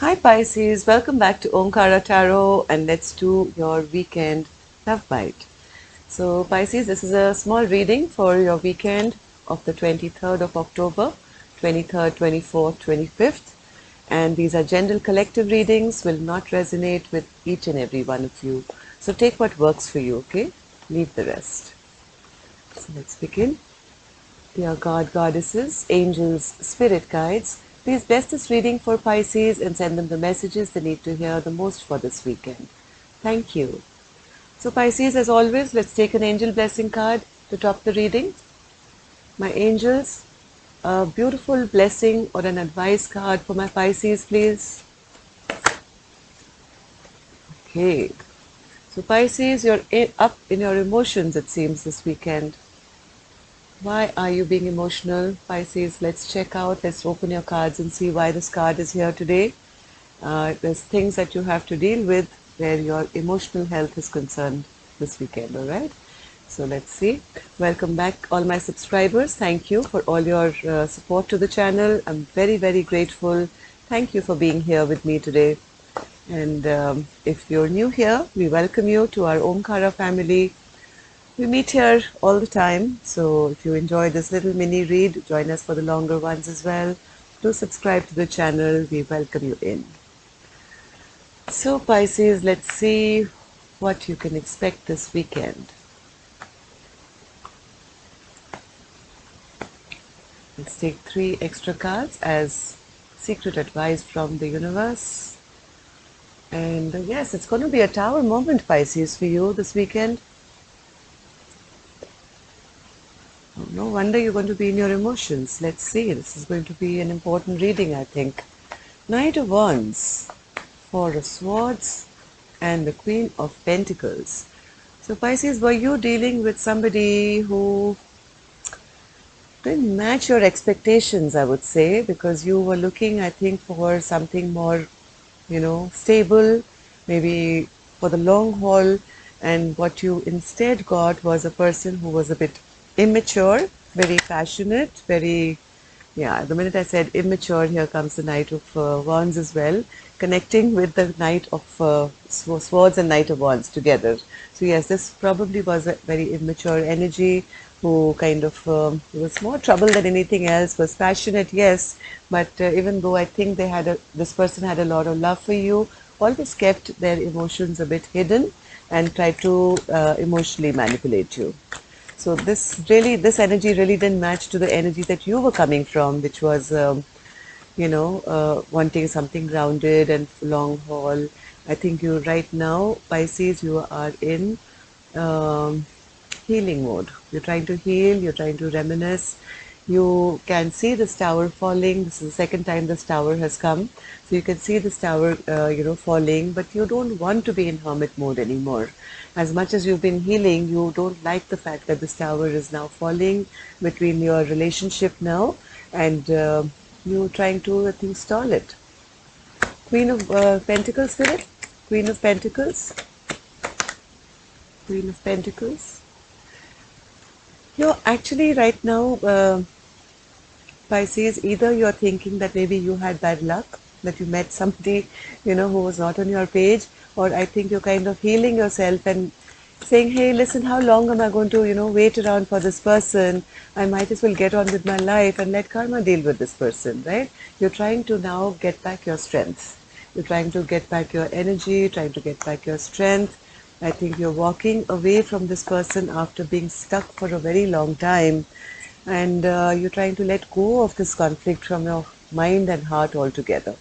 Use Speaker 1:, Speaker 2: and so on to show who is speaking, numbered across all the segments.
Speaker 1: Hi Pisces, welcome back to Omkara Tarot and let's do your weekend love bite. So Pisces, this is a small reading for your weekend of the 23rd of October, 23rd, 24th, 25th. And these are general collective readings, will not resonate with each and every one of you. So take what works for you, okay? Leave the rest. So let's begin. Dear God, goddesses, angels, spirit guides, please bless this reading for Pisces and send them the messages they need to hear the most for this weekend. Thank you. So Pisces, as always, let's take an angel blessing card to top the reading. My angels, a beautiful blessing or an advice card for my Pisces, please. Okay. So Pisces, you're up in your emotions, it seems, this weekend. Why are you being emotional, Pisces? Let's check out, let's open your cards and see why this card is here today. There's things that you have to deal with where your emotional health is concerned this weekend, all right? So let's see. Welcome back, all my subscribers. Thank you for all your support to the channel. I'm very, very grateful. Thank you for being here with me today. And if you're new here, we welcome you to our Omkara family. We meet here all the time, so if you enjoy this little mini read, join us for the longer ones as well. Do subscribe to the channel. We welcome you in. So Pisces, let's see what you can expect this weekend. Let's take 3 extra cards as secret advice from the universe. And yes, it's going to be a tower moment, Pisces, for you this weekend. No wonder you're going to be in your emotions. Let's see. This is going to be an important reading, I think. Knight of Wands, Four of Swords, and the Queen of Pentacles. So Pisces, were you dealing with somebody who didn't match your expectations, I would say, because you were looking, I think, for something more, stable, maybe for the long haul, and what you instead got was a person who was a bit immature, very passionate, very, yeah, the minute I said immature, here comes the Knight of Wands as well, connecting with the Knight of Swords and Knight of Wands together. So yes, this probably was a very immature energy who kind of was more trouble than anything else, was passionate, yes, but even though I think this person had a lot of love for you, always kept their emotions a bit hidden and tried to emotionally manipulate you. So this energy really didn't match to the energy that you were coming from, which was, wanting something grounded and long haul. I think you right now, Pisces, you are in um, healing mode. You're trying to heal, you're trying to reminisce. You can see this tower falling. This is the second time this tower has come. So you can see this tower, falling, but you don't want to be in hermit mode anymore. As much as you've been healing, you don't like the fact that this tower is now falling between your relationship now and you trying to, I think, stall it. Queen of Pentacles, Spirit? Queen of Pentacles? Queen of Pentacles? You're actually right now, Pisces, either you're thinking that maybe you had bad luck, that you met somebody, who was not on your page, or I think you're kind of healing yourself and saying, hey, listen, how long am I going to, wait around for this person? I might as well get on with my life and let karma deal with this person, right? You're trying to now get back your strength. You're trying to get back your energy, trying to get back your strength. I think you're walking away from this person after being stuck for a very long time and you're trying to let go of this conflict from your mind and heart altogether.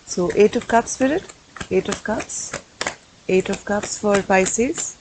Speaker 1: So 8 of Cups, Spirit, 8 of Cups, 8 of Cups for Pisces.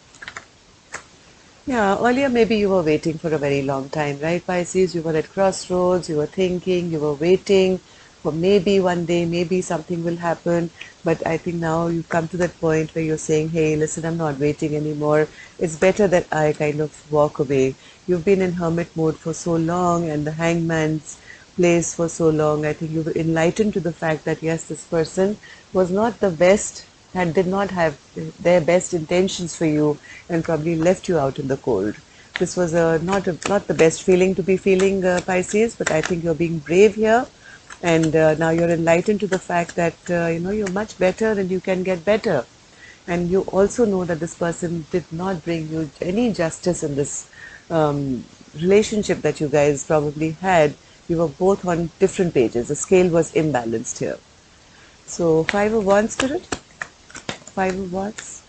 Speaker 1: Yeah, earlier maybe you were waiting for a very long time, right, Pisces? You were at crossroads, you were thinking, you were waiting for maybe one day, maybe something will happen. But I think now you've come to that point where you're saying, hey, listen, I'm not waiting anymore. It's better that I kind of walk away. You've been in hermit mode for so long and the hangman's place for so long. I think you were enlightened to the fact that, yes, this person was not the best and did not have their best intentions for you and probably left you out in the cold. This was not the best feeling to be feeling, Pisces, but I think you're being brave here and now you're enlightened to the fact that you're much better and you can get better, and you also know that this person did not bring you any justice in this relationship that you guys probably had. You were both on different pages. The scale was imbalanced here. So 5 of Wands, Spirit. 5 of Wands.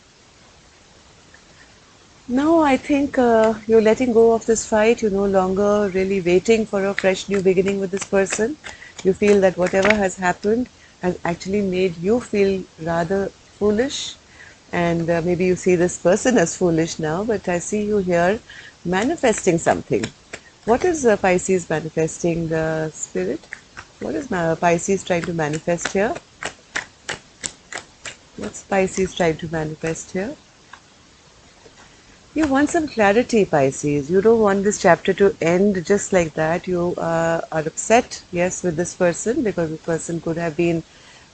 Speaker 1: Now I think you're letting go of this fight. You're no longer really waiting for a fresh new beginning with this person. You feel that whatever has happened has actually made you feel rather foolish, and maybe you see this person as foolish now, but I see you here manifesting something. What is Pisces manifesting, Spirit? What is Pisces trying to manifest here? What's Pisces trying to manifest here? You want some clarity, Pisces. You don't want this chapter to end just like that. You are upset, yes, with this person because the person could have been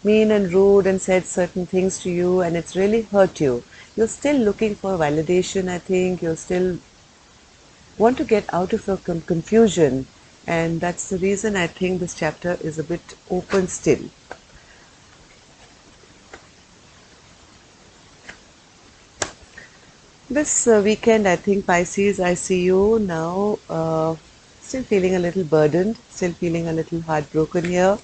Speaker 1: mean and rude and said certain things to you, and it's really hurt you. You're still looking for validation, I think. You still want to get out of your confusion, and that's the reason I think this chapter is a bit open still. This weekend, I think, Pisces, I see you now still feeling a little burdened, still feeling a little heartbroken here.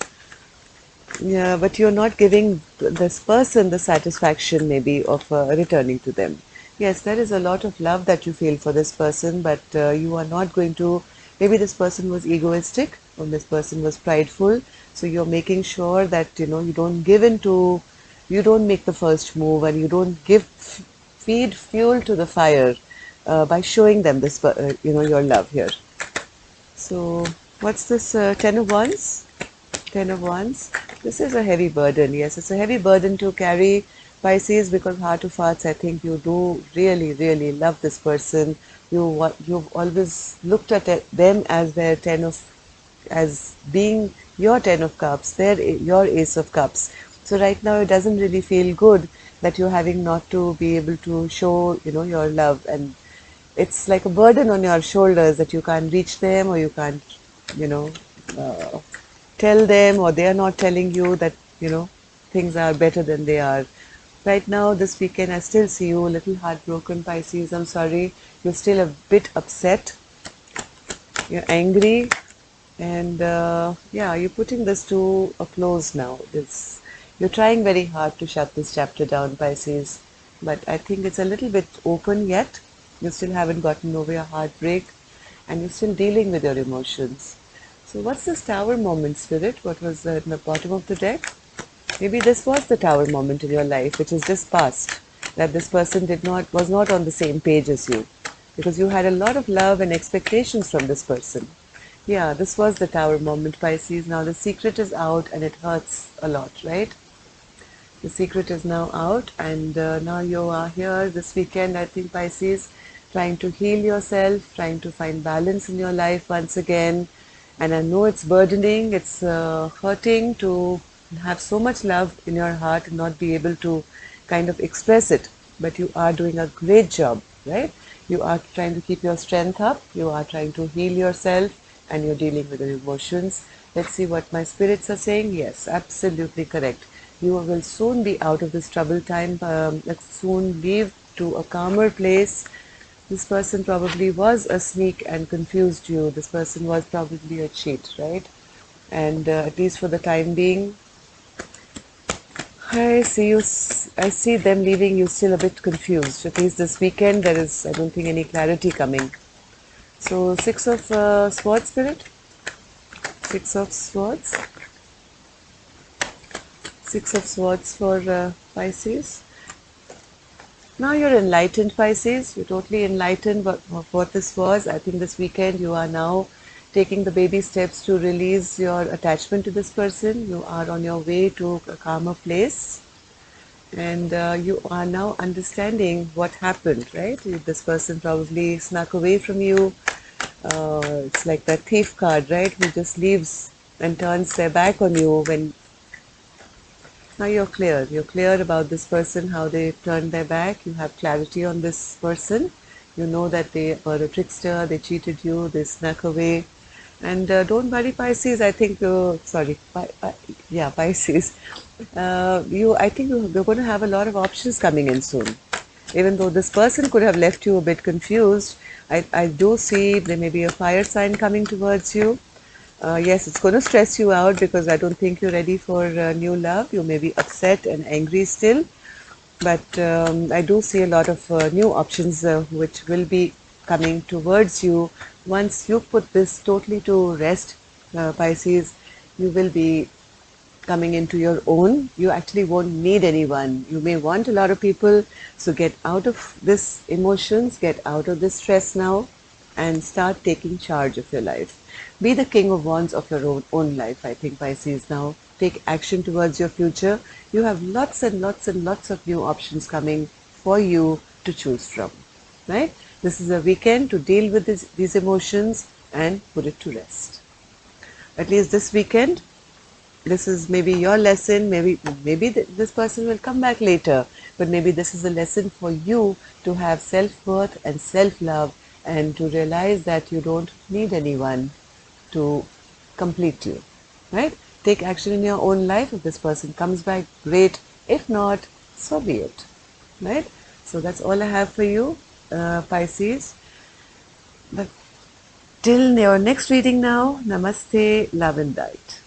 Speaker 1: Yeah, but you're not giving this person the satisfaction maybe of returning to them. Yes, there is a lot of love that you feel for this person, but you are not going to, maybe this person was egoistic or this person was prideful. So you're making sure that, you don't give in to, you don't make the first move, and you don't feed fuel to the fire by showing them this, your love here. So what's this 10 of Wands? 10 of Wands. This is a heavy burden. Yes, it's a heavy burden to carry, Pisces, because heart of hearts, I think you do really, really love this person. You've always looked at them as as being your 10 of Cups, your Ace of Cups. So right now it doesn't really feel good that you're having not to be able to show, your love, and it's like a burden on your shoulders that you can't reach them, or you can't, you know, uh, tell them, or they are not telling you that, things are better than they are. Right now, this weekend, I still see you a little heartbroken, Pisces. I'm sorry. You're still a bit upset. You're angry. And yeah, you're putting this to a close now. You're trying very hard to shut this chapter down, Pisces. But I think it's a little bit open yet. You still haven't gotten over your heartbreak, and you're still dealing with your emotions. So what's this Tower moment, Spirit? What was in the bottom of the deck? Maybe this was the Tower moment in your life, which is just past. That this person was not on the same page as you, because you had a lot of love and expectations from this person. Yeah, this was the Tower moment, Pisces. Now the secret is out, and it hurts a lot, right? The secret is now out, and now you are here this weekend, I think, Pisces, trying to heal yourself, trying to find balance in your life once again. And I know it's burdening, it's hurting to have so much love in your heart and not be able to kind of express it. But you are doing a great job, right? You are trying to keep your strength up, you are trying to heal yourself, and you're dealing with your emotions. Let's see what my spirits are saying. Yes, absolutely correct. You will soon be out of this trouble time. Let's soon leave to a calmer place. This person probably was a sneak and confused you. This person was probably a cheat, right? And at least for the time being, I see them leaving you still a bit confused. At least this weekend, there is, I don't think, any clarity coming. So 6 of Swords, Spirit. 6 of Swords. 6 of Swords for Pisces. Now you're enlightened, Pisces. You're totally enlightened of what this was. I think this weekend you are now taking the baby steps to release your attachment to this person. You are on your way to a calmer place. And you are now understanding what happened, right? This person probably snuck away from you. It's like that thief card, right? Who just leaves and turns their back on you when... Now you're clear. You're clear about this person, how they turned their back. You have clarity on this person. You know that they were a trickster, they cheated you, they snuck away. And don't worry, Pisces. I think, sorry, yeah, Pisces. I think you're going to have a lot of options coming in soon. Even though this person could have left you a bit confused, I do see there may be a fire sign coming towards you. Yes, it's going to stress you out because I don't think you're ready for new love. You may be upset and angry still, but I do see a lot of new options which will be coming towards you. Once you put this totally to rest, Pisces, you will be coming into your own. You actually won't need anyone. You may want a lot of people, so get out of this emotions, get out of this stress now, and start taking charge of your life. Be the king of wands of your own life, I think, Pisces. Now take action towards your future. You have lots and lots and lots of new options coming for you to choose from, right? This is a weekend to deal with these emotions and put it to rest. At least this weekend, this is maybe your lesson. Maybe this person will come back later, but maybe this is a lesson for you to have self-worth and self-love, and to realize that you don't need anyone to complete you, right? Take action in your own life. If this person comes back, great. If not, so be it, right? So that's all I have for you, Pisces. But till your next reading now, namaste, love and light.